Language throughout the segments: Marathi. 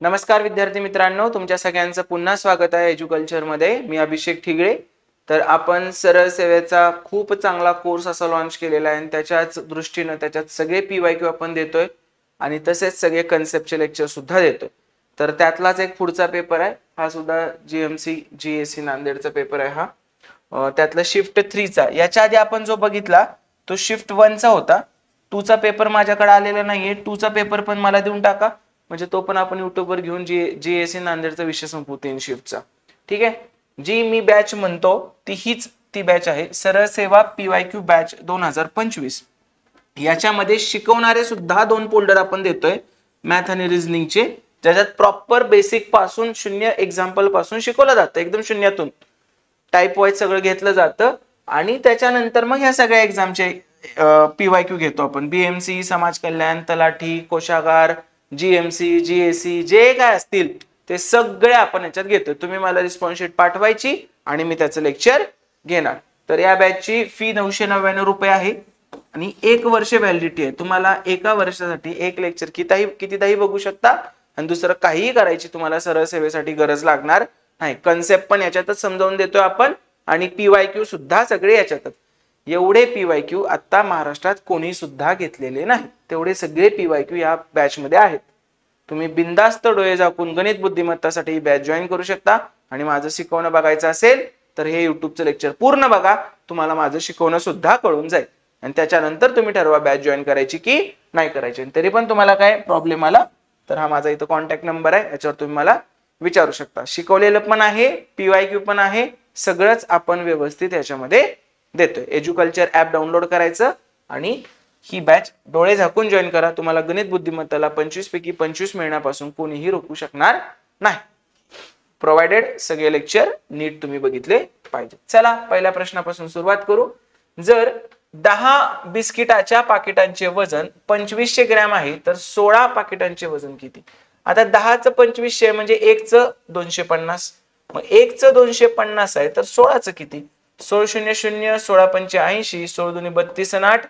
नमस्कार विद्यार्थी मित्रांनो, तुमच्या सगळ्यांचं पुन्हा स्वागत आहे एज्युकल्चर मध्ये। मी अभिषेक ठिगळे। तर आपण सरळ सेवेचा खूप चांगला कोर्स असा लॉन्च केलेला आहे आणि त्याच्याच दृष्टीने त्याच्यात सगळे पीवायक्यू आपण देतोय आणि तसेच सगळे कन्सेप्टचे लेक्चर सुद्धा देतोय। तर त्यातलाच एक पुढचा पेपर आहे, हा सुद्धा जीएमसी जीएससी नांदेडचा पेपर आहे हा। त्यातला शिफ्ट 3 चा, याच्या आधी आपण जो बघितला तो शिफ्ट 1 चा होता। 2 चा पेपर माझ्याकडे आलेला नाहीये, 2 चा पेपर पण मला देऊन टाका, म्हणजे तो पण आपण YouTube वर घेऊन जीएससी नांदेडचा विषय संपवू 3 शिफ्टचा। ठीक आहे, जी मी बॅच म्हणतो ती बॅच आहे सरळ सेवा पीवायक्यू बॅच 2025। याच्यामध्ये शिकवणारे सुद्धा 2 फोल्डर आपण देतोय, मॅथ आणि रिझनिंगचे, ज्याच्यात प्रॉपर बेसिक पासून शून्य एक्झाम्पल पासून शिकवलं जातं, एकदम शून्यातून टाइप वाईज सगळं घेतलं जातं। आणि त्याच्यानंतर मग ह्या सगळ्या एक्झामचे पीवायक्यू घेतो आपण, बीएमसी, समाज कल्याण, तलाठी, कोशागार, जीएमसी, जीएससी, जे काय असतील ते सगळे आपण याच्यात घेतो। तुम्ही मला रिस्पॉन्स शीट पाठवायची आणि मी त्याचं लेक्चर घेणार। तर या बॅचची फी 999 रुपये आहे आणि 1 वर्ष व्हॅलिडिटी आहे। तुम्हाला एका वर्षासाठी एक लेक्चर कितीदाही बघू शकता आणि दुसरं काहीही करायची तुम्हाला सरळ सेवेसाठी गरज लागणार नाही। कन्सेप्ट पण याच्यातच समजावून देतोय आपण आणि पीवायक्यू सुद्धा सगळे याच्यातच। एवढे पीवायक्यू आता महाराष्ट्रात कोणी सुद्धा घेतलेले नाही, तेवढे सगळे पीवायक्यू या बॅच मध्ये आहेत। तुम्ही बिंदास्त डोळे झाकून गणित बुद्धिमत्तासाठी ही बॅच जॉईन करू शकता आणि माझं शिकवणं बघायचं असेल तर हे युट्यूबचं लेक्चर पूर्ण बघा, तुम्हाला माझं शिकवणं सुद्धा कळून जाईल आणि त्याच्यानंतर तुम्ही ठरवा बॅच जॉईन करायची की नाही करायची। तरी पण तुम्हाला काय प्रॉब्लेम आला तर हा माझा इथं कॉन्टॅक्ट नंबर आहे, याच्यावर तुम्ही मला विचारू शकता। शिकवलेलं पण आहे, पीवायक्यू पण आहे, सगळंच आपण व्यवस्थित याच्यामध्ये देतोय। एज्युकल्चर ऍप डाउनलोड करायचं आणि ही बॅच डोळे झाकून जॉईन करा। तुम्हाला गणित बुद्धिमत्ताला 25 पैकी 25 मिळण्यापासून कोणीही रोखू शकणार नाही, प्रोव्हाइडेड सगळे लेक्चर नीट तुम्ही बघितले पाहिजे। चला पहिल्या प्रश्नापासून सुरुवात करू। जर 10 बिस्किटाच्या पाकिटांचे वजन 2500 ग्रॅम आहे तर 16 पाकिटांचे वजन किती? आता 10चं 2500 म्हणजे 1चं 250, मग 1चं 250 आहे तर 16चं किती? 16 शून्य शून्य, 16 पंचे 80, 16 दुनी 32 आणि 8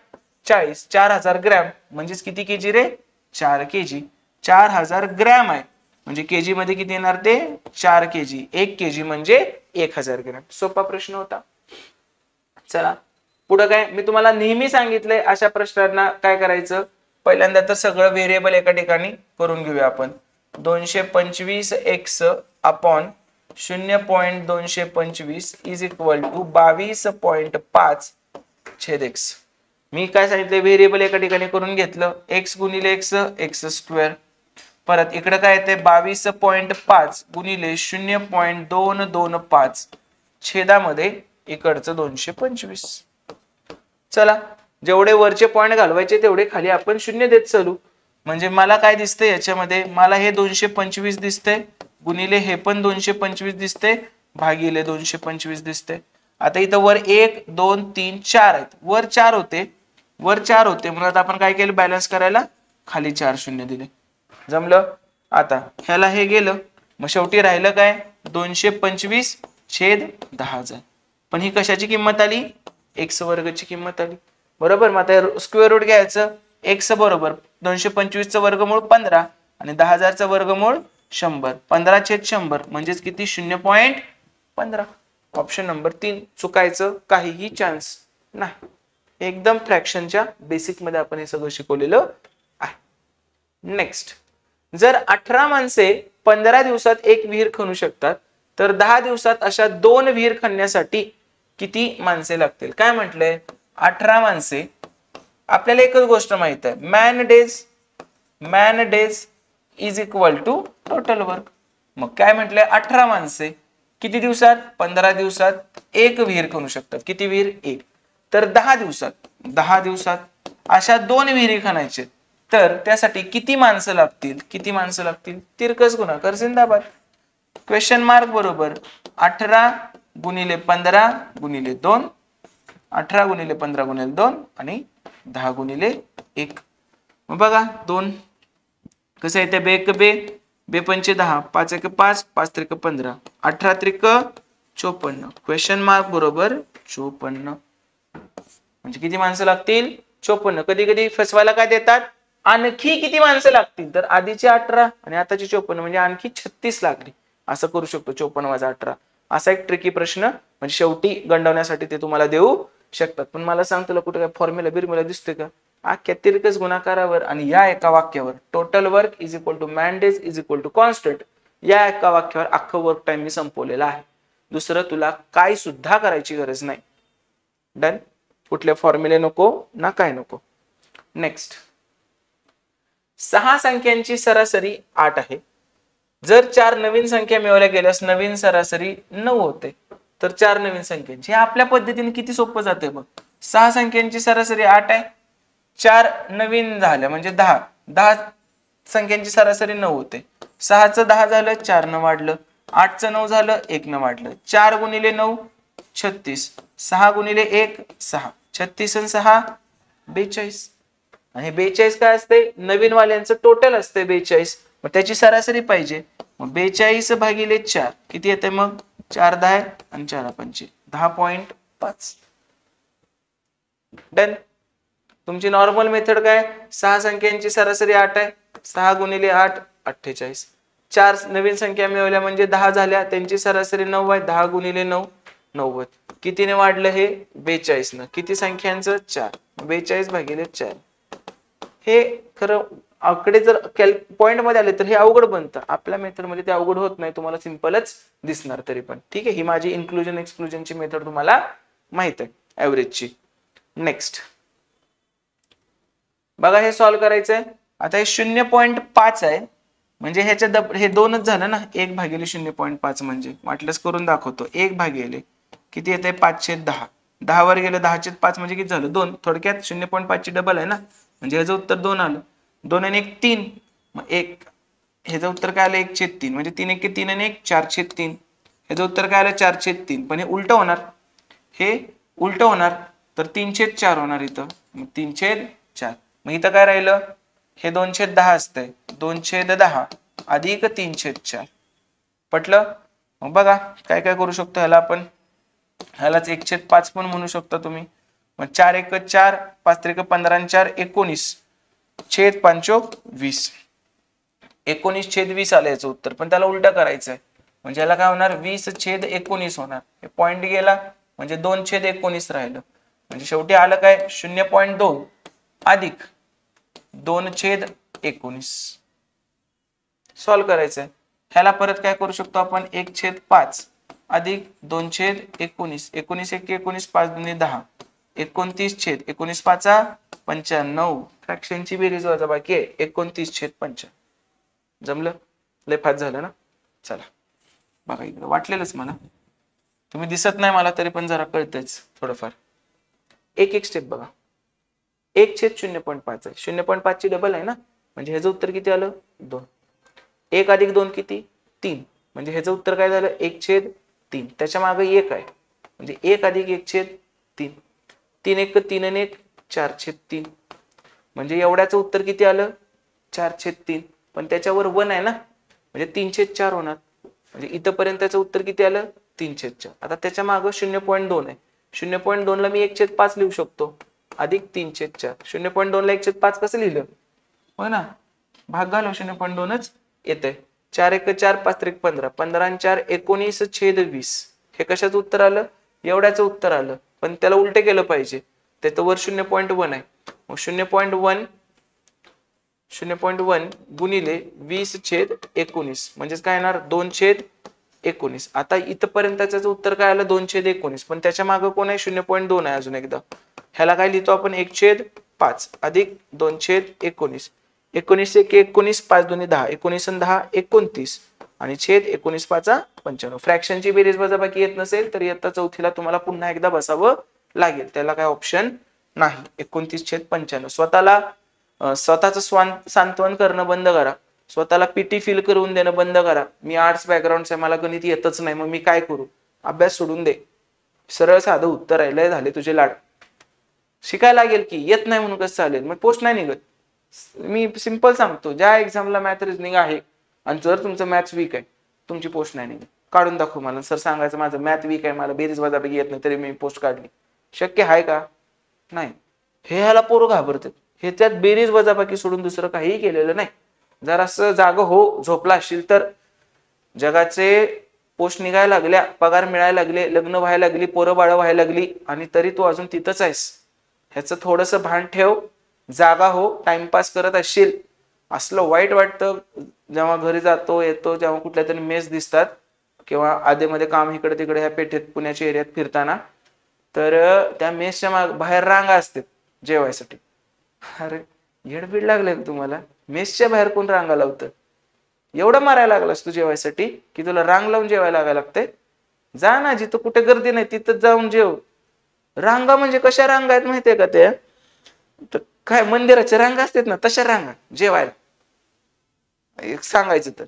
40, 4000 ग्रॅम म्हणजेच किती केजी रे? 4 केजी। 4000 ग्रॅम आहे म्हणजे केजी मध्ये किती येणार ते? 4 केजी। 1 केजी म्हणजे 1000 ग्रॅम। सोपा प्रश्न होता। चला पुढे काय, मी तुम्हाला नेहमी सांगितलंय अशा प्रश्नांना काय करायचं, पहिल्यांदा तर सगळं व्हेरिएबल एका ठिकाणी करून घेऊया आपण। 225x upon 0.225 is equal to 22.5 छेद x। मी काय सांगितलं, व्हेरिएबल एका ठिकाणी करून घेतलं, x गुणिले x स्क्वेअर, परत इकडे काय येते 22.5 गुणिले 0.225 छेदामध्ये इकडचं 225। चला जेवढे वरचे पॉइंट घालवायचे तेवढे खाली आपण शून्य देत चालू। म्हणजे मला काय दिसतंय याच्यामध्ये, मला हे 225 दिसतंय गुणिले हे पण 225 दिसते भागिले 225 दिसते। आता इथं वर 1 2 3 4 आहेत, वर 4 होते म्हणून आपण काय केलं, बॅलन्स करायला खाली 4 शून्य दिले। जमलं? आता ह्याला हे गेलं, मग शेवटी राहिलं काय 225 छेद 10,000। पण ही कशाची किंमत आली? x वर्गची किंमत आली, बरोबर। मग आता स्क्वेअर रूट घ्यायचं, x बरोबर 225 चं वर्गमूळ 15 आणि 10,000 चं वर्गमूळ 100, 15 छेद 100 म्हणजेच किती? 0.15। ऑप्शन नंबर 3 चुकायचं काहीही चान्स नाही, एकदम फ्रॅक्शनच्या बेसिक मध्ये आपण हे सगळं शिकवलेलं आहे। नेक्स्ट, जर 18 माणसे 15 दिवसात एक विहीर खणू शकतात तर 10 दिवसात अशा 2 विहीर खणण्यासाठी किती माणसे लागतील? काय म्हटलंय, 18 माणसे, आपल्याला एकच गोष्ट माहित आहे, man days is equal to total work. मग काय म्हटलंय, 18 माणसे किती दिवसात? 15 दिवसात एक विहीर खणू शकतात। किती विहीर? एक। तर 10 दिवसात अशा 2 विहिरी खणायचे तर त्यासाठी किती माणसं लागतील? तिरकस गुणाकार जिंदाबाद। क्वेश्चन मार्क बरोबर 18 गुणिले 15 गुणिले 2, 18 गुणिले 15 गुणिले 2 आणि 10 गुणिले 1। मग बघा 2 कसं येते, बे पंचे 10, 5 एक 5, 5 त्रिक 15, 18 त्रिक 54। क्वेश्चन मार्क बरोबर 54, म्हणजे किती माणसं लागतील? 54। कधी कधी फसवायला काय देतात, आणखी किती माणसं लागतील, तर आधीची 18 आणि आताची 54 म्हणजे आणखी 36 लागली. असं करू शकतो 54 वजा 18. असा एक ट्रिकी प्रश्न म्हणजे शेवटी गंडवण्यासाठी ते तुम्हाला देऊ शकतात. पण मला सांग, तुला कुठे काय फॉर्म्युला बिर्म्युला दिसतोय का? अख्ख्या तिरकस गुणाकारावर आणि या एका वाक्यावर total work is equal to man days is equal to constant, या एका वाक्यावर अख्खं वर्क टाइम मी संपवलेला आहे. दुसरं तुला काय सुद्धा करायची गरज नाही. डन. कुठले फॉर्म्युले नको ना काय नको. नेक्स्ट, 6 संख्यांची सरासरी 8 आहे. जर 4 नवीन संख्या मिळवल्या गेल्यास नवीन सरासरी 9 होते. तर 4 नवीन संख्यांची, हे आपल्या पद्धतीने किती सोपं जाते बघ. 6 संख्यांची सरासरी 8 आहे, 4 नवीन झाल्या म्हणजे 10. 10 संख्यांची सरासरी 9 होते. 6चं 10 झालं, 4 न वाढलं. 8चं 9 झालं, 1 न वाढलं. 4 गुणिले 9 36, 6 गुणिले 1 6, 36 आणि 6 42. आणि 42 काय असते, नवीन वाल्यांचं टोटल असते 42. मग त्याची सरासरी पाहिजे. मग 42 भागिले 4 किती येते मग, 4 10 आणि 4 पंचे 10.5. डन. तुमची नॉर्मल मेथड काय, 6 संख्यांची सरासरी 8 आहे, 6 गुणिले 8 48. 4 नवीन संख्या मिळवल्या म्हणजे 10 झाल्या, त्यांची सरासरी 9 आहे, 10 गुणिले 9 90. कितीने वाढलं हे, 42 न. किती संख्यांचं, 4. 42 भागिले 4. हे खरं आकडे जर पॉइंट मध्ये आले तर हे अवघड बनतं. आपल्या मेथड मध्ये ते अवघड होत नाही, तुम्हाला सिंपलच दिसणार तरी पण. ठीक आहे, ही माझी इन्क्लुजन एक्सक्लुजनची मेथड तुम्हाला माहित आहे ऍव्हरेजची. नेक्स्ट बघा, हे सॉल्व्ह करायचंय. आता हे 0.5 आहे म्हणजे ह्याच्या हे दोनच झालं ना, 1 भागिले 0.5 म्हणजे वाटलंच करून दाखवतो. 1 भागिले किती येते, 5/10. 10 वर गेलं 10/5 म्हणजे किती झालं, 2. थोडक्यात 0.5 ची डबल आहे ना, म्हणजे ह्याचं उत्तर 2 आलं. 2 आणि 1 3, मग 1 ह्याचं उत्तर काय आलं, 1/3 म्हणजे 3 1 3 आणि 1 4/3. ह्याचं उत्तर काय आलं, 4/3. पण हे उलट होणार, हे उलट होणार, तर 3/4 होणार इथं. मग 3/4. मग इथं काय राहिलं, हे 2/10 असतंय, 2/10 अधिक 3/4. पटलं. मग बघा काय काय करू शकतो ह्याला आपण, ह्यालाच 1/5 पण म्हणू शकता तुम्ही. मग 4 1 4, 5 3 15 आणि 4 19 छेद 5 20. 19/20 आलं याचं उत्तर, पण त्याला उलट करायचंय म्हणजे याला काय होणार, 20/19 होणार. हे पॉइंट गेला म्हणजे 2/19 राहिलं. म्हणजे शेवटी आलं काय, 0.2 अधिक 2/19. सॉल्व्ह करायचंय. ह्याला परत काय करू शकतो आपण, 1/5 अधिक 2/19. 19 1 19, 5 2 10, 29/19 5/95. फ्रॅक्शनची बेरीज वजाबाकी आहे, 29/95. जमलं, लय फास्ट झालं ना. चला बघा इकडे, वाटलेलंच मला, तुम्ही दिसत नाही मला तरी पण जरा कळतंच थोडंफार. एक स्टेप बघा. 1/0.5 आहे, 0.5 ची डबल आहे ना, म्हणजे ह्याचं उत्तर किती आलं, 2. 1 अधिक 2 किती, 3. म्हणजे ह्याचं उत्तर काय झालं, 1/3. त्याच्या मागे 1 आहे म्हणजे 1 अधिक 1/3. 3 1 3 आणि 1 4/3. म्हणजे एवढ्याचं उत्तर किती आलं, 4/3. पण त्याच्यावर 1 आहे ना, म्हणजे 3/4 होणार. म्हणजे इथपर्यंतचं उत्तर किती आलं, 3/4. आता त्याच्या मागे 0.2 आहे, 0.2 ला मी 1/5 लिहू शकतो, अधिक 3/4. 0.2 ला 1/5 कसं लिहिलं, हो ना, भाग घालव, 0.2च येतंय. 4 1 4, 5 3 15, 15 आणि 4 19/20. हे कशाचं उत्तर आलं, एवढ्याचं उत्तर आलं. पण त्याला उलट केलं पाहिजे, त्याचं वर 0.1 आहे. मग 0.1 गुणिले 20/19 म्हणजेच काय येणार, 2/19. आता इथपर्यंतचं उत्तर काय आलं, 2/19. पण त्याच्या मागे कोण आहे, 0.2 आहे अजून एकदा. ह्याला काय लिहितो आपण, 1/5 अधिक 2/19. 19 1 19, 5 2 10, 19 आणि 10 29 आणि छेद 19 5 95. फ्रॅक्शनची बेरीज वजाबाकी येत नसेल तर इयत्ता चौथीला तुम्हाला पुन्हा एकदा बसावं लागेल, त्याला काय ऑप्शन नाही. 29/95. स्वतःच सांत्वन करणं बंद करा, स्वतःला पीटी फील करून देणं बंद करा. मी आर्ट्स बॅकग्राऊंड आहे, मला गणित येतच नाही, मग मी काय करू, अभ्यास सोडून दे. सरळ साधं उत्तर आहे, लय झाले तुझे लाड. शिकायला लागेल की, येत नाही म्हणून कसं चालेल, मग पोस्ट नाही निघत. मी सिंपल सांगतो, ज्या एक्झामला मॅथ रिझनिंग आहे आणि जर तुमचं मॅथ्स वीक आहे, तुमची पोस्ट नाही निघत. काढून दाखवू मला, सर सांगायचं माझं मॅथ वीक आहे, मला बेरीज वजाबाकी येत नाही, तरी मी पोस्ट काढली. शक्य आहे का, नाही. हे ह्याला पोरं घाबरतात, हे त्यात बेरीज वजाबाकी सोडून दुसरं काहीही केलेलं नाही. जर असं जाग हो झोपला असशील तर जगाचे पोस्ट निघायला लागल्या, पगार मिळायला लागले, लग्न व्हायला लागली, पोरं बाळ व्हायला लागली आणि तरी तू अजून तिथंच आहेस. ह्याचं थोडंसं भान ठेव. जागा हो, टाइमपास करत असशील. असलं वाईट वाटतं जेव्हा घरी जातो येतो, जेव्हा कुठल्या तरी मेस दिसतात किंवा आधीमध्ये काम इकडे तिकडे ह्या पेठेत पुण्याच्या एरियात फिरताना, तर त्या मेसच्या बाहेर रांगा असतात जेवायसाठी. अरे येडबीड लागले तुम्हाला? मेसच्या बाहेर कोण रांगा लावतं? एवढं मारायला लागलास तू जेवायसाठी की तुला रांग लावून जेवायला लागायला लागतंय? जा ना, जिथं कुठे गर्दी नाही तिथं जाऊन जेव. रांगा म्हणजे कशा रांगा आहेत माहितीये का? त्या तर काय मंदिराच्या रांगा असतात ना, तशा रांगा जेवायला. एक सांगायचं तर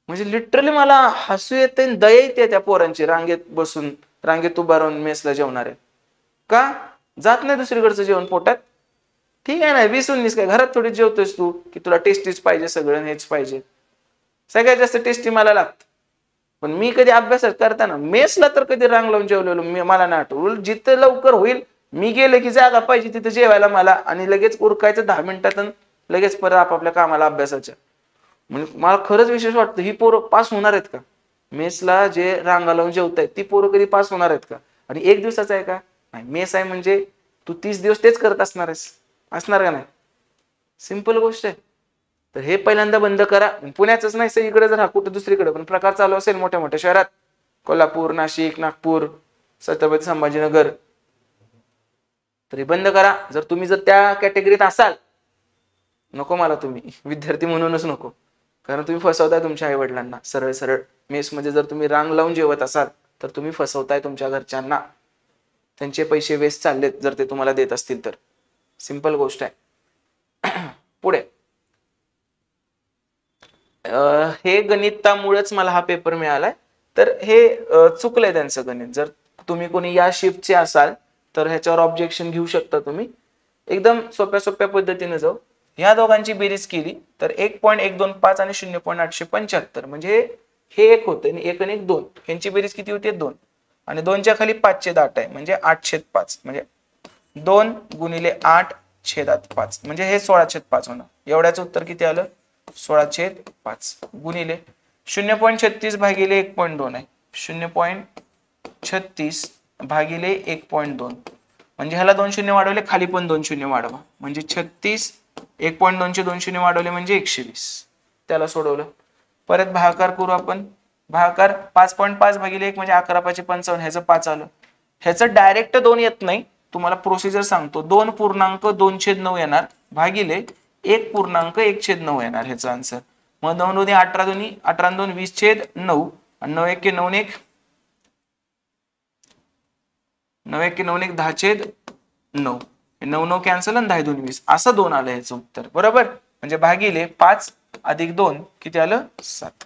म्हणजे लिटरली मला हसू येते, दया येते त्या पोरांची रांगेत बसून, रांगेत उभा राहून मेसला जेवणारे. का जात नाही दुसरीकडचं जेवण पोटात? ठीक आहे ना, 20-19 काय घरात थोडी जेवतोयस तू की तुला टेस्टीच पाहिजे, सगळं हेच पाहिजे. सगळ्यात जास्त टेस्टी मला लागतं. पण मी कधी अभ्यास करताना मेसला तर कधी रांग लावून जेवलेलो मला नाही आठवलं. जिथं लवकर होईल मी गेलं की जागा पाहिजे तिथं जेवायला मला, आणि लगेच उरकायचं 10 मिनिटात लगेच परत आपापल्या कामाला अभ्यासाच्या. म्हणजे मला खरंच विशेष वाटतं, ही पोरं पास होणार आहेत का? मेसला जे रांगा लावून जेवतायत ती पोरं कधी पास होणार आहेत का? आणि एक दिवसाचा आहे का? नाही. मेस आहे म्हणजे तू 30 दिवस तेच करत असणार का नाही? सिंपल गोष्ट आहे. तर हे पहिल्यांदा बंद करा. पुण्याचंच नाही, सगळीकडे जर हा कुठं दुसरीकडे पण प्रकार चालू असेल मोठ्या मोठ्या शहरात, कोल्हापूर, नाशिक, नागपूर, छत्रपती संभाजीनगर, तरी बंद करा. जर तुम्ही त्या कॅटेगरीत असाल, नको मला तुम्ही विद्यार्थी म्हणूनच नको. कारण तुम्ही फसवताय तुमच्या आई वडिलांना. सरळ सरळ मेसमध्ये जर तुम्ही रांग लावून जेवत असाल तर तुम्ही फसवताय तुमच्या घरच्यांना. त्यांचे पैसे वेस्ट चाललेत जर ते तुम्हाला देत असतील तर. सिंपल गोष्ट आहे. पुढे हे गणितामुळेच मला हा पेपर मिळालाय. तर हे चुकलंय त्यांचं गणित. जर तुम्ही कोणी या शिफ्टचे असाल तर ह्याच्यावर ऑब्जेक्शन घेऊ शकता तुम्ही. एकदम सोप्या सोप्या पद्धतीने जाऊ. ह्या दोघांची बेरीज केली तर 1.125 आणि 0.875 म्हणजे हे एक होतं आणि 1 आणि 1 2. यांची बेरीज किती होती? 2. आणि 2च्या खाली 5/8 आहे म्हणजे 8/5 म्हणजे 2 गुणिले 8/5 म्हणजे हे 16/5 होणार. एवढ्याचं उत्तर किती आलं? 16/5 गुणिले 0.36 भागिले 1.2 आहे. 0.36 भागिले 1.2 म्हणजे ह्याला 2 शून्य वाढवले, खाली पण 2 शून्य वाढवा म्हणजे 36. 1.2 चे 2 शून्य वाढवले म्हणजे 120. त्याला सोडवलं. परत भागाकार करू आपण. भागाकार 5.5 भागिले 1 म्हणजे 11×5=55. ह्याचं 5 आलं. ह्याचं डायरेक्ट 2 येत नाही, तुम्हाला प्रोसिजर सांगतो. 2.2/9 येणार भागिले 1.1/9 येणार ह्याचं आन्सर. मग 9 दोन्ही 18, दोन्ही 18 2 20/9 आणि 9 1 9 1 9 1 9 1 10/9. 9 9 कॅन्सल आणि 10 2 20 असं 2 आलं ह्याचं उत्तर. बरोबर. म्हणजे भागिले 5 अधिक 2 किती आलं? 7.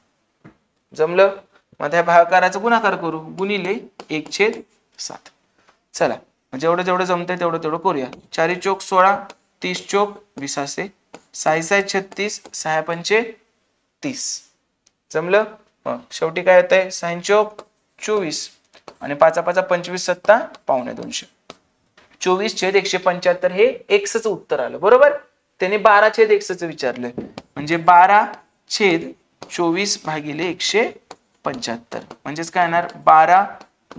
जमलं. मग त्या भागाकाराचा गुणाकार करू. गुणिले 1/7. चला जेवढं जेवढं जमतंय तेवढं तेवढं करूया. 4 चोक 16, 30 चोक 20 असे. 6 36, 6 पंचे 30. जमलं. शेवटी काय येतंय? 6 चोक 24 आणि 5 5 25 7 पावणे 200. 24/175 हे एक्सचं उत्तर आलं. बरोबर. त्याने 12/x विचारलंय म्हणजे 12/24 भागिले 175 म्हणजेच काय येणार? 12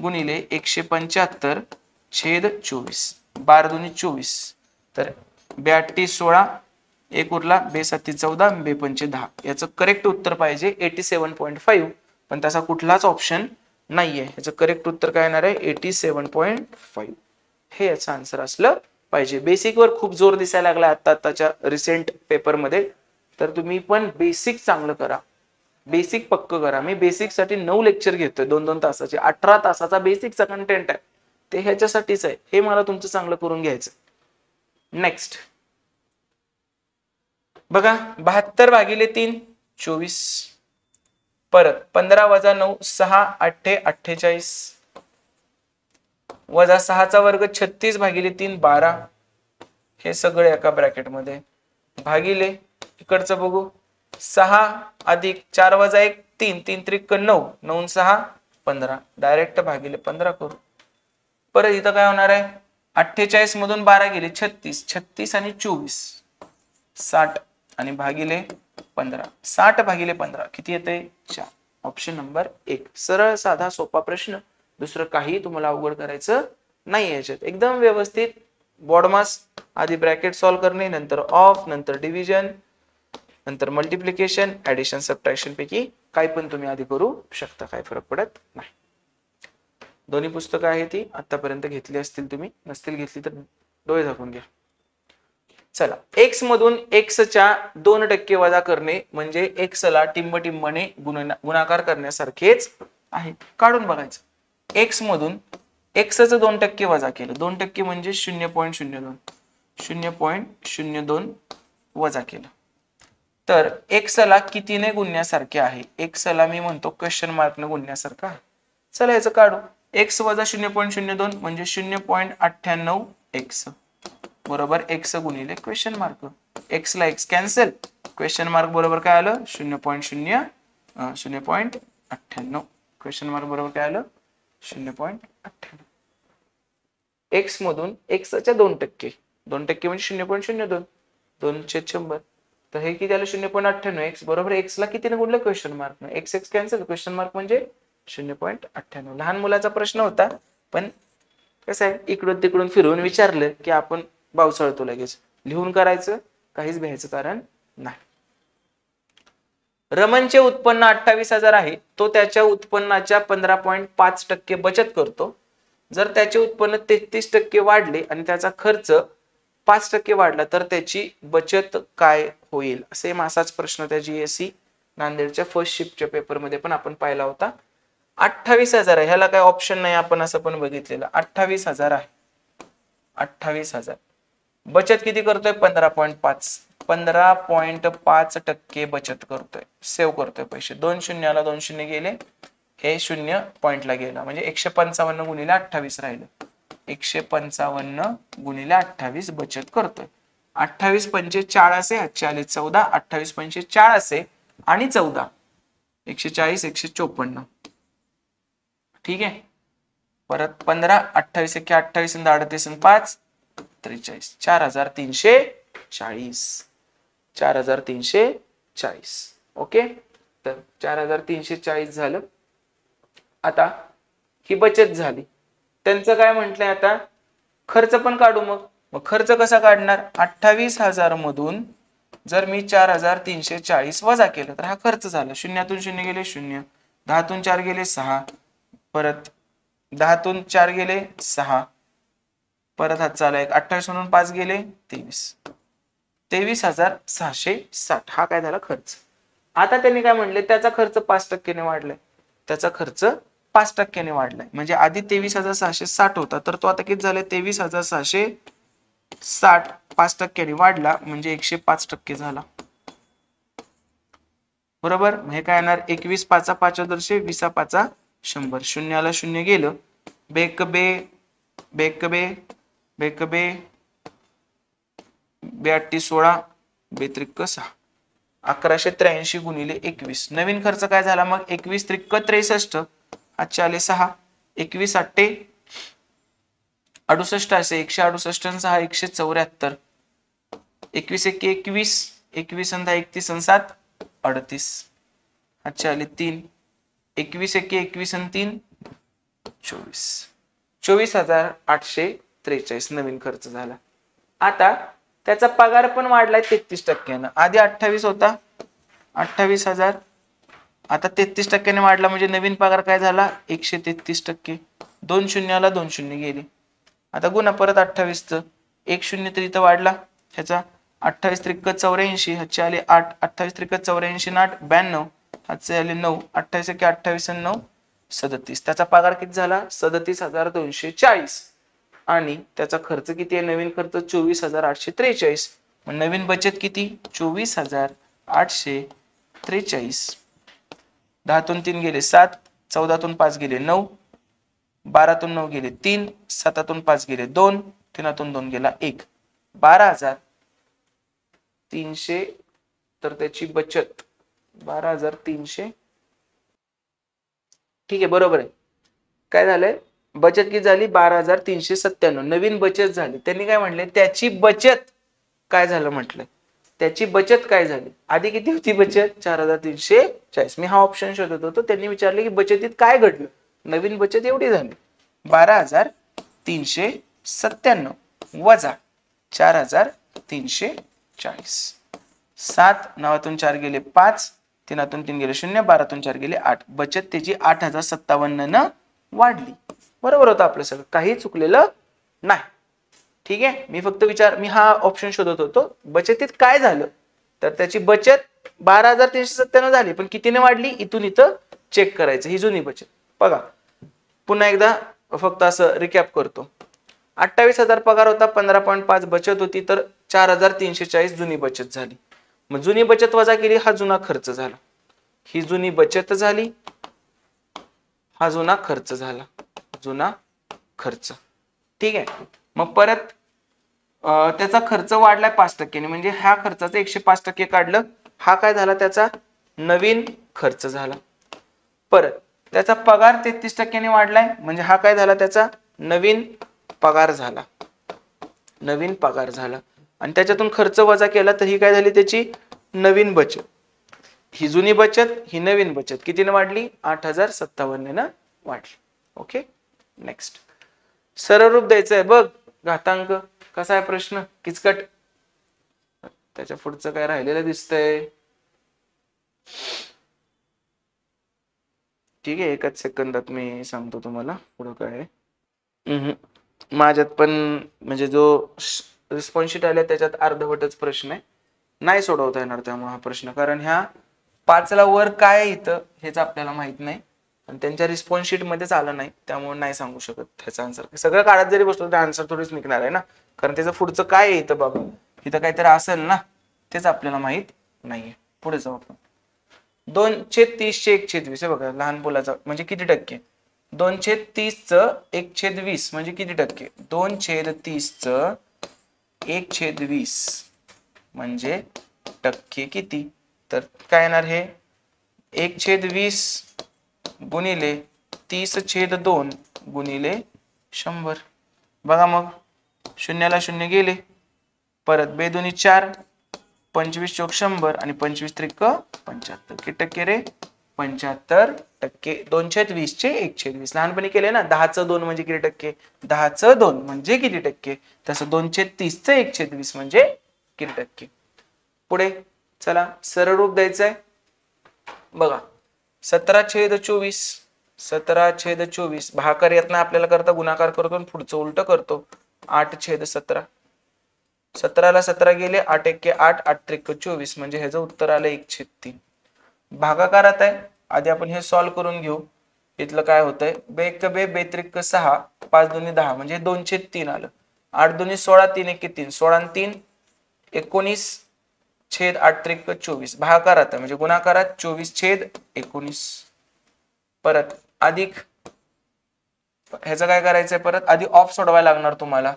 गुणिले 175/24. 12 दुनी 24. तर 82 16 एक उरला, 2 7 14, 2 5 10. याचं करेक्ट उत्तर पाहिजे 87.5. पण तसा कुठलाच ऑप्शन नाहीये. याचं करेक्ट उत्तर काय येणार आहे? 87.5. हे याचं आन्सर असलं पाहिजे. बेसिक वर खूप जोर दिसायला लागला आताच्या रिसेंट पेपर मध्ये. तर तुम्ही पण बेसिक चांगलं करा. बेसिक पक्क करा. मी बेसिक साठी 9 लेक्चर घेतोय 2-2 तासाचे. 18 तासाचा बेसिकचा कंटेंट आहे. ते ह्याच्यासाठीच आहे. हे मला तुमचं चांगलं करून घ्यायचं. नेक्स्ट बघा. 72 भागिले 3 24. परत 15 - 9 6 8 48 वजा 6चा वर्ग 36 भागिले 3 12. हे सगळे एका ब्रॅकेट मध्ये भागिले इकडचं बघू 6 अधिक 4 वजा 1 3 3 त्रिक 9 9 6 15 डायरेक्ट भागिले 15 करू. परत इथं काय होणार आहे? 48 मधून 12 गेले 36, 36 आणि 24 60 आणि भागिले 15, 60 भागिले 15 किती येते 4. Option number 1. सरळ साधा सोपा प्रश्न, दुसरं काही तुम्हाला अवघड करायचं नाही याच्यात. एकदम व्यवस्थित बॉडमास, आधी ब्रॅकेट सॉल्व्ह करणे, नंतर ऑफ, नंतर डिव्हिजन, नंतर मल्टिप्लिकेशन, ऍडिशन, सबट्रॅक्शन पैकी काही पण तुम्ही आधी करू शकता, काही फरक पडत नाही. दोन्ही पुस्तकं आहे ती आतापर्यंत घेतली असतील तुम्ही, नसतील घेतली तर डोळे झाकून घ्या. चला, एक्स मधून एक्सच्या 2% वजा करणे म्हणजे एक्सला टिंबटिंबने गुणाकार करण्यासारखेच आहे. काढून बघायचं. एक्स मधून एक्सचं 2% वजा केलं, 2% म्हणजे 0.02, 0.02 वजा केलं तर एक्सला कितीने गुणण्यासारखे आहे? एक्सला मी म्हणतो क्वेश्चन मार्कने गुणण्यासारखं आहे. चला याचं काढू. एक्स वजा 0.02 म्हणजे 0.98 एक्स बरोबर एक्स गुणिले क्वेश्चन मार्क. एक्स ला एक्स कॅन्सल, क्वेश्चन मार्क बरोबर काय आलं 0.98. क्वेश्चन मार्क बरोबर काय आलं 0.98. एक्स मधून एक्सच्या 2%, 2% म्हणजे 0.02, 2/100. तर हे किती आलं 0.98. एक्स बरोबर एक्सला कितीने गुणलं question mark. X X cancel, question mark म्हणजे 0.98. लहान मुलाचा प्रश्न होता, पण कसं आहे इकडून तिकडून फिरवून विचारलं की आपण बावचळतो लगेच. लिहून करायचं, काहीच भ्यायचं कारण नाही. रमणचे उत्पन्न 28,000 आहे. तो त्याच्या उत्पन्नाच्या 15.5% बचत करतो. जर त्याचे उत्पन्न 33% वाढले आणि त्याचा खर्च 5% वाढला तर त्याची बचत काय होईल? सेम असाच प्रश्न त्या जीएससी नांदेडच्या फर्स्ट शिफ्टच्या पेपरमध्ये पण आपण पाहिला होता. 28,000 आहे, ह्याला काय ऑप्शन नाही, आपण असं पण बघितलेलं. 28,000 आहे, 28,000. बचत किती करतोय 15.5, 15.5% बचत करतोय, सेव्ह करतोय पैसे. 2 शून्याला 2 शून्य गेले, हे 0 पॉइंटला गेला म्हणजे 155 गुणिले 28 राहिलं. 155 गुणिले 28 बचत करतोय. 28 पंचे 40 हातचे आले 14, 28 पंचे 40 आणि 14 140, 154. ठीक आहे. परत 15, 28 एके 28 आणि 38 आणि 5 43, 4340, 4340. ओके, तर 4340 झालं. आता ही बचत झाली. त्यांचं काय म्हटलंय आता खर्च पण काढू. मग खर्च कसा काढणार? 28,000 मधून जर मी 4340 वजा केलं तर हा खर्च झाला. शून्यातून शून्य गेले 0, 10तून 4 गेले 6, परत 10तून 4 गेले 6, परत हात चालू आहे 28 म्हणून 5 गेले 23, 23,660. हा काय झाला खर्च. आता त्यांनी काय म्हणले त्याचा खर्च 5% वाढलाय, त्याचा खर्च 5% वाढलाय. म्हणजे आधी 23,660 होता तर तो आता किती झालाय 23,660. 5% वाढला म्हणजे 105% झाला. बरोबर. हे काय येणार 21 पाचा 5 दर्शे 20 पाचा 100. शून्याला शून्य गेलं, बेकबे बेकबे बेकबे 82 16 बेत्रिक 6, 1183 गुणिले 21. नवीन खर्च काय झाला मग 21 त्रिक 63, आजचे आले 6, 21 8 68 असे 168 आणि 6 174, 21 एके 21, 21 आणि 31 आणि 7 38, आजचे आले 3, 21 एके 21 आणि 3 24, 24,843 नवीन खर्च झाला. आता त्याचा पगार पण वाढलाय 33%. आधी 28 होता 28,000, आता 33% वाढला म्हणजे नवीन पगार काय झाला 133%. 2 शून्याला 2 शून्य गेले. आता गुणा परत 28च, 1 शून्य तर इथं वाढला ह्याचा 28 त्रिक 84, ह्याचे आले 8, 28 त्रिक 84 8 92, ह्याचे आले 9, 28 एके 28 आणि 9 37. त्याचा पगार किती झाला 37,240 आणि त्याचा खर्च किती आहे नवीन खर्च 24,843. मग नवीन बचत किती 24,843. 10तून 3 गेले 7, 14तून 5 गेले 9, 12तून 9 गेले 3, 7तून 5 गेले 2, 3तून 2 गेला 1, 12,300. तर त्याची बचत 12,300. ठीक आहे बरोबर आहे. काय झालंय बचत किती झाली 12,397. नवीन बचत झाली. त्यांनी काय म्हटले त्याची बचत काय झालं म्हटलं, त्याची बचत काय झाली. आधी किती होती बचत 4,340. मी हा ऑप्शन शोधत होतो. त्यांनी विचारले की बचतीत काय घडलं. नवीन बचत एवढी झाली 12,397 वजा 4,340. 7 नावातून 4 गेले 5, 3 3 गेले 0, 12 4 गेले 8. बचत त्याची 8,057 न वाढली. बरोबर होतं आपलं सगळं, काही चुकलेलं नाही. ठीक आहे. मी हा ऑप्शन शोधत होतो बचतीत काय झालं. तर त्याची बचत 12,397 झाली, पण कितीने वाढली इथून इथं चेक करायचं. ही जुनी बचत बघा. पुन्हा एकदा फक्त असं रिकॅप करतो. 28,000 पगार होता, 15.5 बचत होती, तर 4,340 जुनी बचत झाली. मग जुनी बचत वजा केली, हा जुना खर्च झाला. ही जुनी बचत झाली, हा जुना खर्च झाला. जुना खर्च. ठीक आहे. मग परत त्याचा खर्च वाढलाय 5%, म्हणजे ह्या खर्चाचं 105% काढलं, हा काय झाला त्याचा नवीन खर्च झाला. परत त्याचा पगार 33% वाढलाय, म्हणजे हा काय झाला त्याचा नवीन पगार झाला. नवीन पगार झाला. आणि त्याच्यातून खर्च वजा केला तर ही काय झाली त्याची नवीन बचत. ही जुनी बचत, ही नवीन बचत कितीने वाढली 8,057 ने वाढली. ओके. नेक्स्ट सरळ रूप द्यायचंय बघ. घातांक कसा आहे प्रश्न किचकट. त्याच्या पुढचं काय राहिलेलं दिसतंय. ठीक आहे. एकच सेकंदात मी सांगतो तुम्हाला पुढं काय आहे. माझ्यात पण म्हणजे जो रिस्पॉन्स शीट आल्या त्याच्यात अर्धवटच प्रश्न आहे. नाही सोडवता येणार त्यामुळे हा प्रश्न, कारण ह्या 5ला वर काय आहे इथं हेच आपल्याला माहित नाही आणि त्यांच्या रिस्पॉन्स शीट मध्येच आलं नाही, त्यामुळे नाही सांगू शकत त्याचा आन्सर. सगळं काळात जरी बसलो तर आन्सर थोडीच निघणार आहे ना, कारण त्याचं पुढचं काय आहे इथं बाबा, इथं काहीतरी असेल ना, तेच आपल्याला माहित नाहीये. पुढे जाऊ आपण. 2/30 चे 1/20 हे बघा लहान मुलाचा म्हणजे किती टक्के. 2/30 च 1/20 म्हणजे किती टक्के. 2/30 च 1/20 म्हणजे टक्के किती. तर काय येणार हे 1/20 गुणिले 30/2 गुणिले 100. बघा मग शून्याला शून्य गेले, परत 2 दुनी 4, 25 चौक 100 आणि 25 त्रिक 75. किती टक्के रे 75%. 2/20 चे 1/20 लहानपणी केले ना. 10/2 म्हणजे किती टक्के. 10/2 म्हणजे किती टक्के. तसं 2/30 च 1/20 म्हणजे किती टक्के. पुढे चला सरळ रूप द्यायचंय बघा. 17/24 17/24 भागाकार येत नाही आपल्याला करता गुणाकार करतो आणि पुढचं उलट करतो. 8/17 17ला 17 गेले 8 1 8 8 त्रिक 24 म्हणजे ह्याचं उत्तर आलं 1/3. भागाकारात आहे. आधी आपण हे सॉल्व करून घेऊ. इथलं काय होतंय बे 1 बे बे त्रिक 6 5 दुनी 10 म्हणजे 2/3 आलं. 8 दुनी 16 3 1 3 16 आणि 3 19/8 त्रिक 24. भागाकारात आहे म्हणजे गुणाकारात 24/19. परत अधिक ह्याचं काय करायचंय, परत आधी ऑफ सोडवायला लागणार तुम्हाला.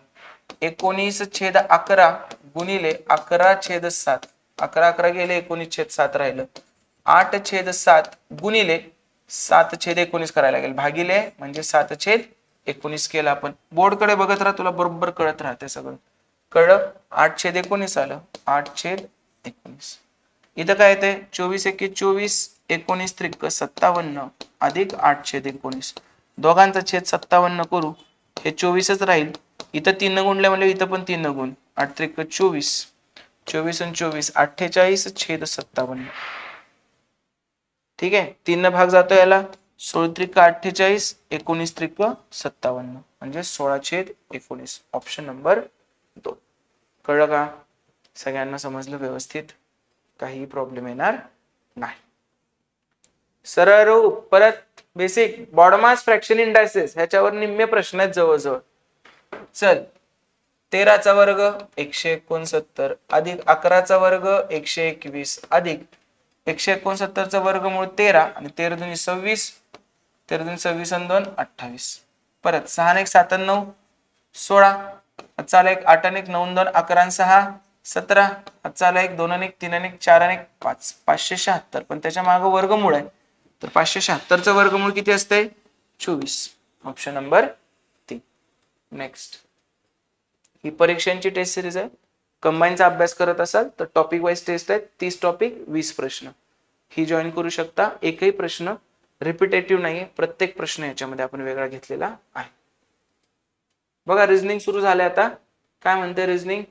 19/11 गुणिले 11/7 11 11 गेले 19/7 राहिलं. 8/7 गुणिले 7/19 करायला लागेल भागिले म्हणजे 7/19 केलं आपण. बोर्डकडे बघत राहा, तुला बरोबर कळत राहते सगळं. कळलं. 8/19 आलं. 8/19 इथं काय येते 24 1 24 19 त्रिक 57 अधिक 8/19. दोघांचा छेद 57 करू. हे 24च राहील. इथं 3 गुणले म्हणजे इथं पण 3 गुण. 8 त्रिक 24 24 आणि 24 48/57. ठीक आहे. 3 भाग जातो याला. 16 त्रिक 48 19 त्रिक 57 म्हणजे 16/19. Option number 2. कळलं का. सगळ्यांना समजलं व्यवस्थित. काही प्रॉब्लेम येणार नाही. सरळ रूप परत बेसिक बॉडमास फ्रॅक्शन इंडायसेस ह्याच्यावर निम्मे प्रश्न आहेत जवळजवळ. चल 13चा वर्ग 169 अधिक 11चा वर्ग 121 अधिक 169चा वर्गमूळ 13 आणि 13 दुनी 26 13 दुनी 26 आणि 2 28. परत 6 आणि 1 7 आणि 9 16. चाला 1 8 आणि 1 9 2 11 आणि 6 17. चाला 1 2 आणि 1 3 आणि 1 4 आणि 1 5 576. पण त्याच्या मागे वर्गमूळ आहे तर 576चा वर्गमूळ किती असते 24. ऑप्शन नंबर नेक्स्ट, ही परीक्षांची टेस्ट सिरीज आहे. कंबाईनचा अभ्यास करत असाल तर टॉपिक वाईज टेस्ट आहेत, 30 टॉपिक 20 प्रश्न. ही जॉईन करू शकता. एकही प्रश्न रिपिटेटिव्ह नाहीये, प्रत्येक प्रश्न याच्यामध्ये आपण वेगळा घेतलेला आहे. बघा रिझनिंग सुरू झालंय आता. काय म्हणते रिझनिंग?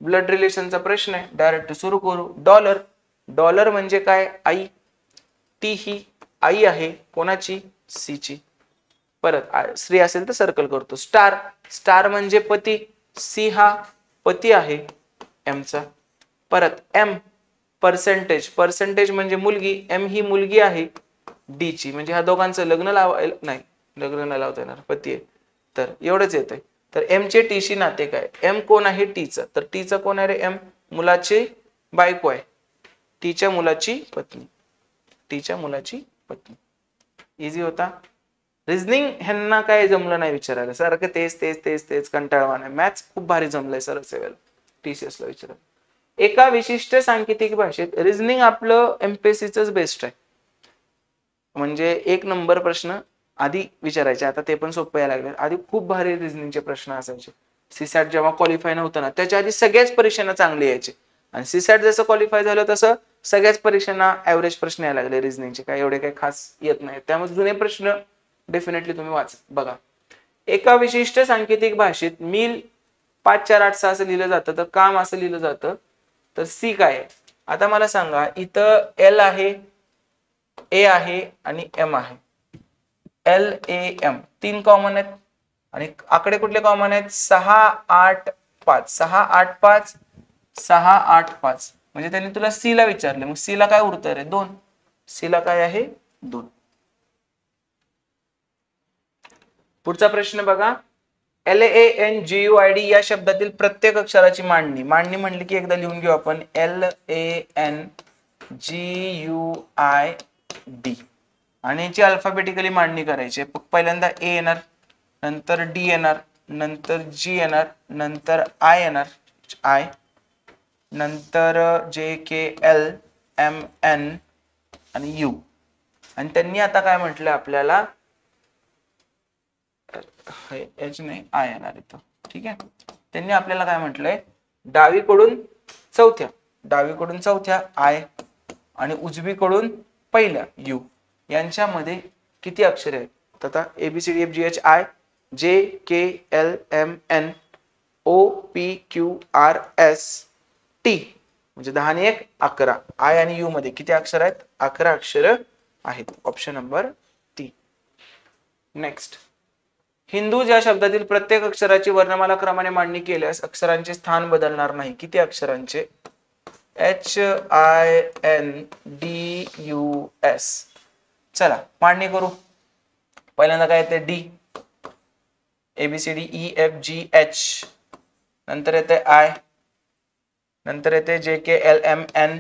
ब्लड रिलेशनचा प्रश्न आहे, डायरेक्ट सुरू करू. डॉलर, डॉलर म्हणजे काय? आई. टी ही आई आहे कोणाची? सी ची. परत स्त्री असेल तर सर्कल करतो. स्टार, स्टार म्हणजे पती, सी हा पती आहे एम चा. परत एम, पर्सेंटेज, पर्सेंटेज म्हणजे मुलगी, एम ही मुलगी आहे डी ची. म्हणजे ह्या दोघांचं लग्न नाही, लग्न नाही लावता येणार, पती आहे तर एवढंच येतंय. तर एम चे टी शी नाते काय? एम कोण आहे? टीचं. तर टीचं कोण आहे रे? एम मुलाची बायको आहे, टीच्या मुलाची पत्नी, टीच्या मुलाची पत्नी. इझी होता. रिझनिंग ह्यांना काय जमलं नाही विचारायला, सारखं तेच तेच तेच तेच कंटाळवाणं. मॅथ्स खूप भारी जमलंय सरळ सेवेला, TCS ला विचारा. एका विशिष्ट सांकेतिक भाषेत रिझनिंग आपलं एमपीएससीच बेस्ट आहे. म्हणजे एक नंबर प्रश्न आधी विचारायचे, आता ते पण सोपे यायला लागले. आधी खूप भारी रिझनिंगचे प्रश्न असायचे. सीसॅट जेव्हा क्वालिफाय नव्हतं ना, त्याच्या आधी सगळ्याच परीक्षांना चांगले यायचे. आणि सीसॅट जसं क्वालिफाय झालं तसं सगळ्याच परीक्षांना ऍव्हरेज प्रश्न यायला लागले रिझनिंगचे, काय एवढे काही खास येत नाही. त्यामुळे जुने प्रश्न डेफिनेटली तुम्ही वाचा. बघा, एका विशिष्ट सांकेतिक भाषेत मिल 5 4 8 6 असं लिहिलं जातं, तर काम असं लिहिलं जातं. तर सी काय आहे? आता मला सांगा, इथं एल आहे, ए आहे आणि एम आहे. एल ए एम 3 कॉमन आहेत. आणि आकडे कुठले कॉमन आहेत? 6 8 5, 6 8 5, 6 8 5. म्हणजे त्यांनी तुला सी ला विचारले, मग सी ला काय उरतं रे? 2. सी ला काय आहे? 2. पुढचा प्रश्न बघा, LANGUID या शब्दातील प्रत्येक अक्षराची मांडणी. मांडणी म्हणली की एकदा लिहून घेऊ आपण, LANGUID. आणि याची अल्फाबेटिकली मांडणी करायची. पहिल्यांदा ए येणार, नंतर डी येणार, नंतर जी येणार, नंतर आय येणार, आय, नंतर JKLMN आणि यू. आणि त्यांनी आता काय म्हटलं आपल्याला, एच नाही आय येणार इथं. ठीक आहे, त्यांनी आपल्याला काय म्हटलंय, डावीकडून चौथ्या आय आणि उजवीकडून पहिल्या यू यांच्यामध्ये किती अक्षरे आहेत? आता ABCDFGHI JKLMN OPQRST म्हणजे 10 आणि 1 11. आय आणि यू मध्ये किती अक्षर आहेत? 11 अक्षर आहेत. Option number 3. नेक्स्ट, हिंदू ज्या शब्दातील प्रत्येक अक्षराची वर्णमाला क्रमाने मांडणी केल्यास अक्षरांचे स्थान बदलणार नाही. किती अक्षरांचे? HINDUS. चला मांडणी करू. पहिल्यांदा काय येते? डी, ABCDEFGH, नंतर येते आय, नंतर येते JKLMN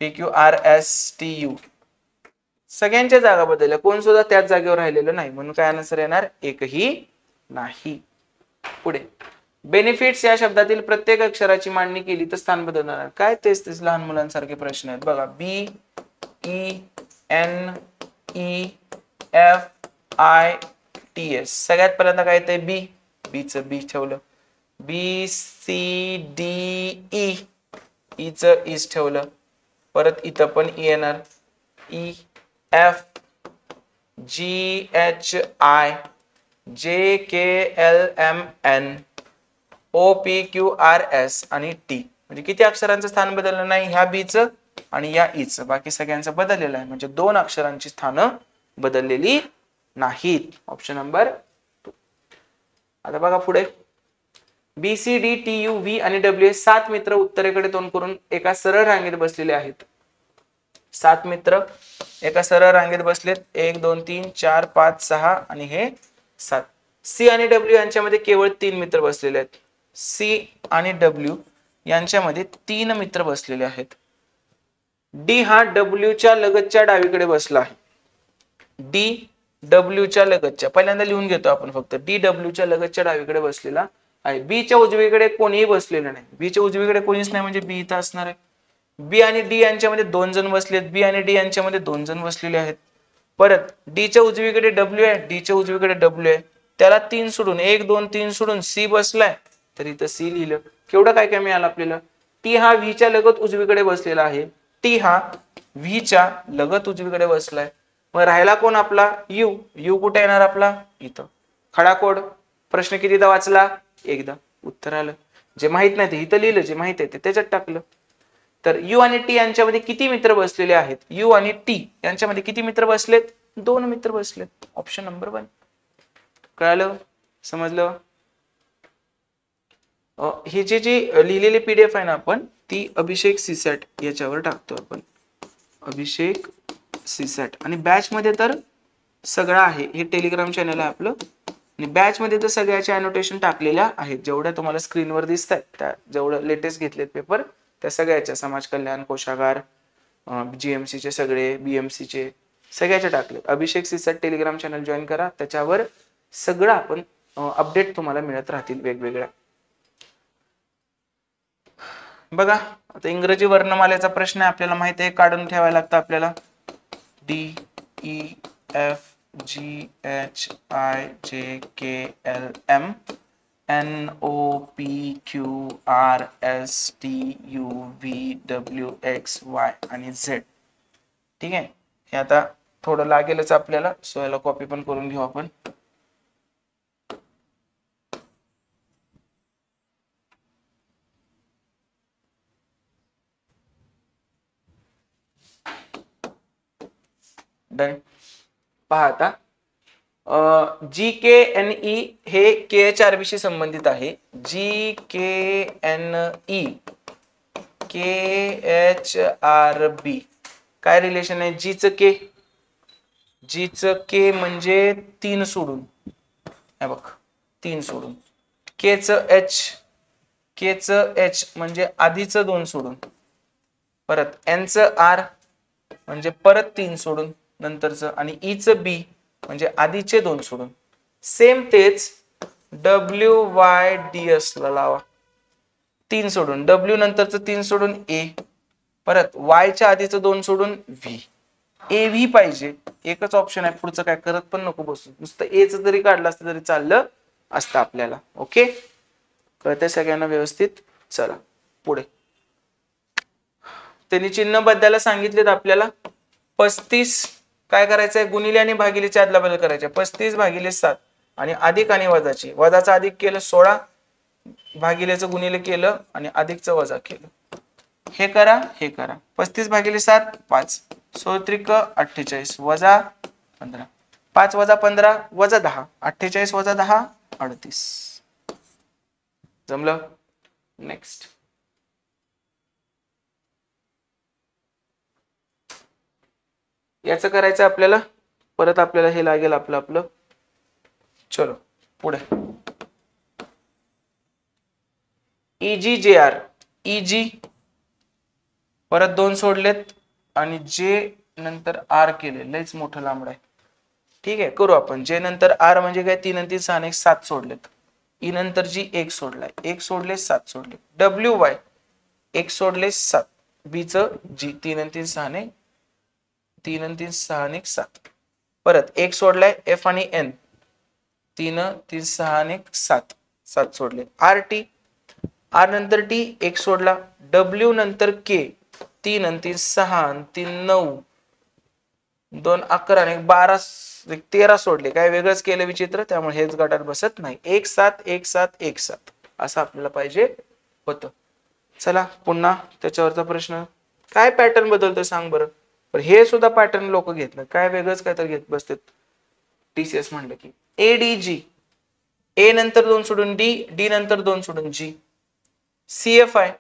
PQRSTU. सगळ्यांच्या जागा बदलल्या, कोण सुद्धा त्याच जागेवर राहिलेलं नाही, म्हणून काय आन्सर येणार? एकही नाही. पुढे, बेनिफिट्स या शब्दातील प्रत्येक अक्षराची मांडणी केली तर स्थान बदलणार. काय तेच लहान मुलांसारखे प्रश्न आहेत. बघा, BENEFITS. सगळ्यात पहिल्यांदा काय येते? बी, बीचं बी ठेवलं. BCDE, ईचं ईच ठेवलं. परत इथं पण ई येणार. EFGHI JKLMN OPQRS आणि टी. म्हणजे किती अक्षरांचं स्थान बदललं नाही? ह्या बीचं आणि या ईचं. बाकी सगळ्यांचं बदललेलं आहे. म्हणजे 2 अक्षरांची स्थानं बदललेली नाहीत. Option number 2. आता बघा पुढे, BCDTUV आणि WH 7 मित्र उत्तरेकडे तोंड करून एका सरळ रांगेत बसलेले आहेत. 7 मित्र एका सरळ रांगेत बसलेत. 1 2 3 4 5 6 आणि हे 7. सी आणि डब्ल्यू यांच्यामध्ये केवळ 3 मित्र बसलेले आहेत. सी आणि डब्ल्यू यांच्यामध्ये 3 मित्र बसलेले आहेत. डी हा डब्ल्यूच्या लगतच्या डावीकडे बसला आहे. डी डब्ल्यूच्या लगतच्या, पहिल्यांदा लिहून घेतो आपण फक्त, डी डब्ल्यूच्या लगतच्या डावीकडे बसलेला आहे. बी च्या उजवीकडे कोणीही बसलेलं नाही. बी च्या उजवीकडे कोणीच नाही म्हणजे बी इथं असणार आहे. बी आणि डी यांच्यामध्ये 2 जण बसलेत. बी आणि डी यांच्यामध्ये 2 जण बसलेले आहेत. परत डी च्या उजवीकडे डब्ल्यू आहे, डी च्या उजवीकडे डब्ल्यू आहे. त्याला 3 सोडून 1 2 3 सोडून सी बसलाय, तर इथं सी लिहिलं. केवढं काय काय मिळालं आपल्याला. टी हा व्हीच्या लगत उजवीकडे बसलेला आहे. टी हा व्हीच्या लगत उजवीकडे बसलाय. मग राहिला कोण आपला यू. यू कुठे येणार आपला इथं. खडा कोड. प्रश्न कितीदा वाचला एकदा. उत्तर आलं. जे माहित नाही ते इथं लिहिलं, जे माहित आहे ते त्याच्यात टाकलं. तर यू आणि टी यांच्यामध्ये किती मित्र बसलेले आहेत. यू आणि टी यांच्यामध्ये किती मित्र बसलेत. 2 मित्र बसलेत. Option number 1. कळालं समजलं. हे जे लिहिलेले पीडीएफ आहे ना आपण ती अभिषेक सीसॅट याच्यावर टाकतो आपण. अभिषेक सीसॅट. आणि बॅच मध्ये तर सगळं आहे. हे टेलिग्राम चॅनल आहे आपलं. आणि बॅच मध्ये तर सगळ्याच्या अनोटेशन टाकलेल्या आहेत. जेवढ्या तुम्हाला स्क्रीनवर दिसत आहेत त्या जेवढं लेटेस्ट घेतलेत पेपर त्या सगळ्याच्या समाज कल्याण, कोशागार, जीएमसी चे सगळे, बीएमसी चे सगळ्याच्या टाकले. अभिषेक सीसॅट टेलिग्राम चॅनल जॉईन करा. त्याच्यावर सगळं आपण अपडेट तुम्हाला मिळत राहतील वेगवेगळ्या. बघा आता इंग्रजी वर्णमालेचा प्रश्न आहे. आपल्याला माहिती आहे काढून ठेवायला लागतं आपल्याला. D E F G H I J K L M N O P Q R S T U V W X Y आणि झेड. ठीक आहे. हे आता थोडं लागेलच आपल्याला, सो याला कॉपी पण करून घेऊ आपण. डन. पहा आता जी के एन ई हे के एच आर बी शी संबंधित आहे. जी के एन ई के एच आर बी काय रिलेशन आहे. जी च के. जी च के म्हणजे 3 सोडून, हे बघ 3 सोडून. के च एच. के च एच म्हणजे आधीचं 2 सोडून. परत एन च आर म्हणजे परत 3 सोडून नंतरचं. आणि ई च बी म्हणजे आधीचे 2 सोडून. सेम तेच डब्ल्यू वाय डी एस ला लावा. 3 सोडून डब्ल्यू नंतरचं 3 सोडून ए. परत वाय च्या आधीचं 2 सोडून व्ही. ए व्ही पाहिजे. एकच ऑप्शन आहे. पुढचं काय करत पण नको बसू. नुसतं ए च जरी काढलं असतं तरी चाललं असतं आपल्याला. ओके. कळतंय सगळ्यांना व्यवस्थित. चला पुढे. त्यांनी चिन्ह बदलायला सांगितलेत आपल्याला. 35 काय करायचंय गुणिले आणि भागिलेची अदला बदल करायचे. 35 भागिले 7 आणि अधिक आणि वजाची. वजाचा अधिक केलं 16, भागिलेचं गुणिले केलं आणि अधिकचं वजा केलं. हे करा हे करा. 35 भागिले 7 5 16 48 वजा 15. 5 वजा 15 वजा 10. 48 वजा 10 38. जमलं. नेक्स्ट. याचं करायचं आपल्याला. परत आपल्याला हे लागेल आपलं. चलो पुढे. इजी जे आर. इजी परत 2 सोडलेत आणि जे नंतर आर केले. लयच मोठं लांबड आहे. ठीक आहे करू आपण. जे नंतर आर म्हणजे काय 3 आणि 3 6 आणि 7 सोडलेत. ई नंतर जी 1 सोडलाय. 1 सोडले 7 सोडले. डब्ल्यू वाय 1 सोडले 7. बी च जी 3 आणि 3 6 आणि 3 आणि 3 6 आणि 7. परत 1 सोडलाय एफ आणि एन 3 3 6 आणि 7 7 सोडले. R T. आर नंतर टी 1 सोडला. डब्ल्यू नंतर के 3 आणि 3 6 आणि 3 9 2 11 आणि 12 13 सोडले. काय वेगळंच केलं विचित्र, त्यामुळे हेच गटात बसत नाही. 1 7 1 7 1 7 असं आपल्याला पाहिजे होतं. चला पुन्हा त्याच्यावरचा प्रश्न. काय पॅटर्न बदलतोय सांग बरं. पण हे सुद्धा पॅटर्न लोक घेत नाही. काय वेगळंच काय तर घेत बसतात टीसीएस म्हणलं की. A D G. ए नंतर 2 सोडून डी. डी नंतर 2 सोडून G. C F I.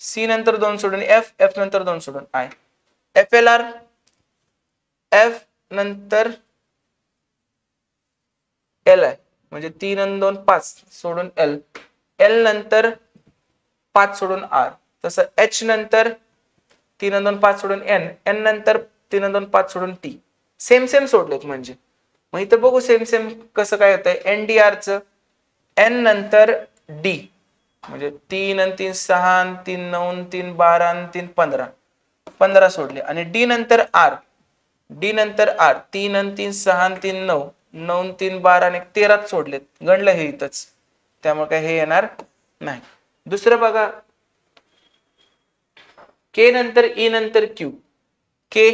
C नंतर 2 सोडून एफ. एफ नंतर 2 सोडून I. F L R. F नंतर एल आहे म्हणजे 3 आणि 2 5 सोडून एल. एल नंतर 5 सोडून आर. तसं एच नंतर 3 आणि 2 5 सोडून एन. एन नंतर 3 आणि 2 5 सोडून टी. सेम सेम सोडलेत म्हणजे. मग इथं बघू सेम सेम कसं काय होतंय. एनडीआर च एन नंतर डी म्हणजे 3 आणि 3 6 आणि 3 9 आणि 3 12 आणि 3 15 15 सोडले. आणि डी नंतर आर. डी नंतर आर 3 आणि 3 6 आणि 3 9 9 3 12 आणि 13 सोडलेत, गणलं हे इथंच, त्यामुळे काय हे येणार नाही. दुसरं बघा, के नंतर ई नंतर क्यू, के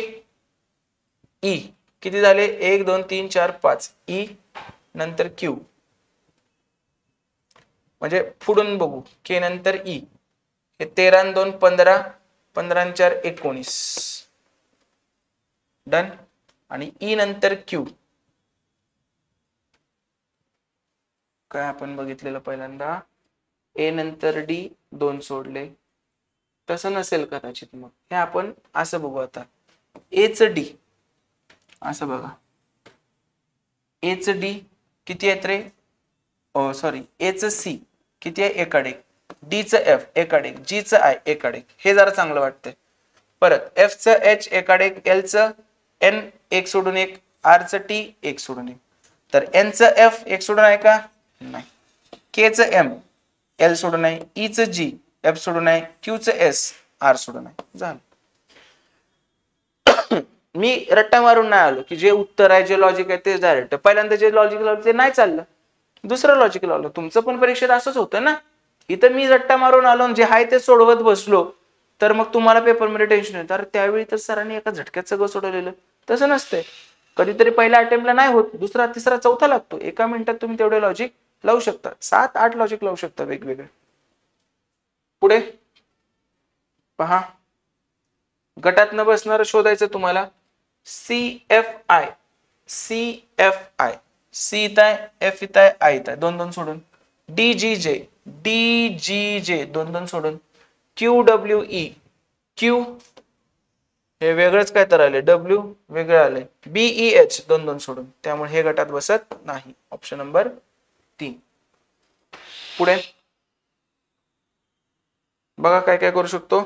ई किती झाले, 1 2 3 4 5, ई नंतर क्यू, म्हणजे पुढून बघू, के नंतर ई, हे 13 आणि 2 15, 15 आणि 4 19, डन. आणि ई नंतर क्यू काय आपण बघितलेलं पहिल्यांदा, ए नंतर डी 2 सोडले, तसं नसेल कदाचित, मग हे आपण असं बघू आता, एच डी असं बघा, एच डी किती आहेत रे, सॉरी एच सी किती आहे, एकाड एक, डी च एफ एकाड एक, जी च आय एकाड एक, हे जरा चांगलं वाटतंय. परत एफ च एच एकाड एक, एल च एन एक सोडून एक, आर च टी एक सोडून एक, तर एन च एफ एक सोडून आहे का, नाही. के च एम एल सोडून आहे, ई च जी एफ सोडून आहे, क्यू च एस आर सोडून आहे, झालं. मी रट्टा मारून नाही आलो की जे उत्तर आहे, जे लॉजिक आहे तेच डायरेक्ट, पहिल्यांदा जे लॉजिक लावलं ते नाही चाललं, दुसरं लॉजिक लावलं. तुमचं पण परीक्षेत असंच होतं ना, इथं मी रट्टा मारून आलो जे आहे ते सोडवत बसलो, तर मग तुम्हाला पेपरमध्ये टेन्शन येतं, अरे त्यावेळी तर सरांनी एका झटक्यात सगळं सोडवलेलं. तसं नसतंय, कधीतरी पहिल्या अटेम्प्टला नाही होत, दुसरा तिसरा चौथा लागतो, एका मिनिटात तुम्ही तेवढे लॉजिक लावू शकता, 7 8 लॉजिक लावू शकता वेगवेगळे. पुढे पहा, गटातनं बसणार शोधायचं तुम्हाला, C F I, C F I, C इथं आहे, एफ इथं आहे, आय इथं आहे, 2 2 सोडून, डी जी जे, डी जी जे 2 2 सोडून, क्यू डब्ल्यू ई, क्यू हे वेगळंच काय तर आले, डब्ल्यू वेगळं आले, बीई एच 2 2 सोडून, त्यामुळे हे गटात बसत नाही, ऑप्शन नंबर 3. पुढे बघा काय काय करू शकतो,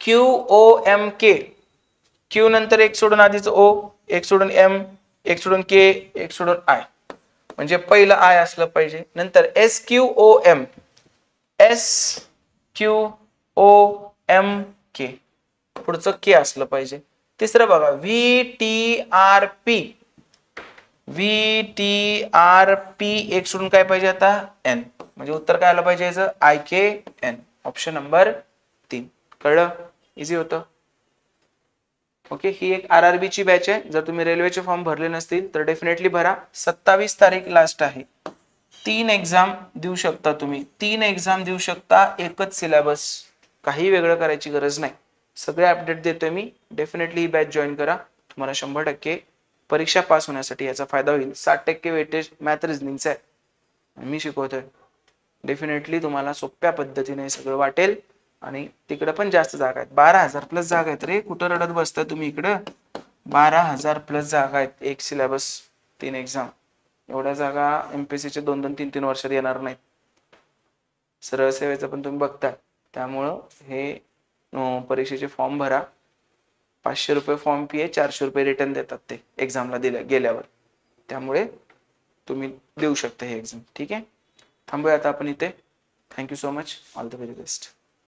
क्यू ओ एम के, क्यू नंतर एक सोडून आधीच ओ, एक सोडून एम, एक सोडून के, एक सोडून आय, म्हणजे पहिलं आय असलं पाहिजे. नंतर S Q O M, S Q O M K, पुढचं के असलं पाहिजे. तिसरं बघा, V T R P, V T R P एक सोडून काय पाहिजे आता, एन, म्हणजे उत्तर काय आलं पाहिजे याचं, I K N, option number 3. कळलं, इझी होतं. ओके, ही एक आरआरबी ची बॅच आहे. जर तुम्ही रेल्वेचे फॉर्म भरले नसतील तर डेफिनेटली भरा. 27 तारीख लास्ट आहे. 3 एक्झाम देऊ शकता तुम्ही, 3 एक्झाम देऊ शकता, एकच सिलेबस, काही वेगळं करायची गरज नाही. सगळे अपडेट देतोय मी, डेफिनेटली ही बॅच जॉईन करा, तुम्हाला 100% परीक्षा पास होण्यासाठी याचा फायदा होईल. 60% वेटेज मॅथ रिझनिंगचं आहे, मी शिकवतोय. डेफिनेटली तुम्हाला सोप्या पद्धतीने सगळं वाटेल आणि तिकडे पण जास्त जागा आहेत, 12,000 प्लस जागा आहेत रे, कुठं रडत बसता तुम्ही इकडं, 12,000 प्लस जागा आहेत, एक सिलेबस 3 एक्झाम, एवढ्या जागा एमपीएससीचे 2 3 3 वर्षात येणार नाहीत. सरळ सेवेचं पण तुम्ही बघता, त्यामुळं हे परीक्षेचे फॉर्म भरा, 500 रुपये फॉर्म फी आहे, 400 रुपये रिटर्न देतात ते एक्झामला गेल्यावर, त्यामुळे तुम्ही देऊ शकता हे एक्झाम. ठीक आहे, थांबूया आता आपण इथे. Thank you so much, all the very best.